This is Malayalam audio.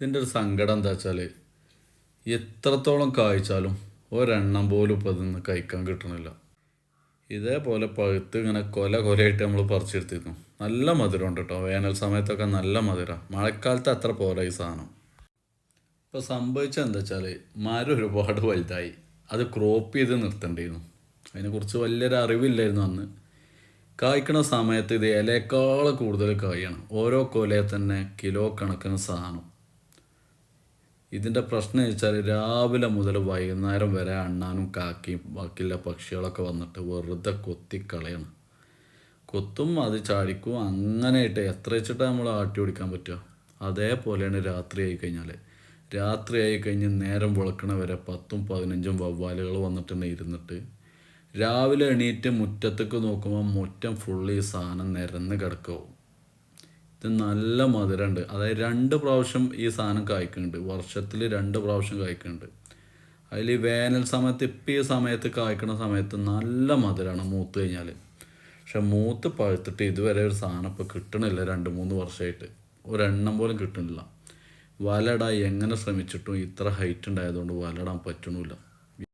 ഇതിൻ്റെ ഒരു സങ്കടം എന്താ വെച്ചാൽ എത്രത്തോളം കായ്ച്ചാലും ഒരെണ്ണം പോലും ഇപ്പം അതിന്ന് കഴിക്കാൻ കിട്ടണില്ല. ഇതേപോലെ പഴുത്ത് ഇങ്ങനെ കൊലയായിട്ട് നമ്മൾ പറിച്ചെടുത്തിരുന്നു. നല്ല മധുരമുണ്ട് കേട്ടോ. വേനൽ സമയത്തൊക്കെ നല്ല മധുരം. മഴക്കാലത്ത് അത്ര പോരാ ഈ സാധനം. ഇപ്പോൾ സംഭവിച്ചത് എന്താ വെച്ചാൽ മരം ഒരുപാട് വലുതായി. അത് ക്രോപ്പ് ചെയ്ത് നിർത്തേണ്ടിയിരുന്നു. അതിനെക്കുറിച്ച് വലിയൊരു അറിവില്ലായിരുന്നു അന്ന്. കായ്ക്കണ സമയത്ത് ഇത് ഇലയേക്കാൾ കൂടുതൽ കായാണ്. ഓരോ കൊലയെ തന്നെ കിലോ കണക്കിന് സാധനം. ഇതിൻ്റെ പ്രശ്നം വെച്ചാൽ രാവിലെ മുതൽ വൈകുന്നേരം വരെ അണ്ണാനും കാക്കയും ബാക്കിയുള്ള പക്ഷികളൊക്കെ വന്നിട്ട് വെറുതെ കൊത്തിക്കളയണം. കൊത്തും അത് ചാടിക്കും അങ്ങനെയായിട്ട് എത്ര വെച്ചിട്ടാണ് നമ്മൾ ആട്ടി ഓടിക്കാൻ പറ്റുക. അതേപോലെയാണ് രാത്രിയായി കഴിഞ്ഞാൽ. രാത്രിയായി കഴിഞ്ഞ് നേരം വെളുക്കണ വരെ 10ഉം 15ഉം വവ്വാലുകൾ വന്നിട്ടുണ്ട് ഇരുന്നിട്ട്. രാവിലെ എണീറ്റ് മുറ്റത്തേക്ക് നോക്കുമ്പോൾ മുറ്റം ഫുള്ള് ഈ സാധനം നിരന്ന് കിടക്കാവും. ഇത് നല്ല മധുരമുണ്ട്. അതായത് 2 പ്രാവശ്യം ഈ സാധനം കായ്ക്കുന്നുണ്ട്. വർഷത്തിൽ 2 പ്രാവശ്യം കായ്ക്കുന്നുണ്ട്. അതിൽ ഈ വേനൽ സമയത്ത് ഇപ്പം ഈ സമയത്ത് കായ്ക്കുന്ന സമയത്ത് നല്ല മധുരമാണ് മൂത്ത് കഴിഞ്ഞാൽ. പക്ഷെ മൂത്ത് പഴുത്തിട്ട് ഇതുവരെ ഒരു സാധനം ഇപ്പോൾ കിട്ടണില്ല. 2-3 വർഷമായിട്ട് ഒരെണ്ണം പോലും കിട്ടണില്ല. വലയിടാൻ എങ്ങനെ ശ്രമിച്ചിട്ടും ഇത്ര ഹൈറ്റ് ഉണ്ടായതുകൊണ്ട് വലയിടാൻ പറ്റണില്ല.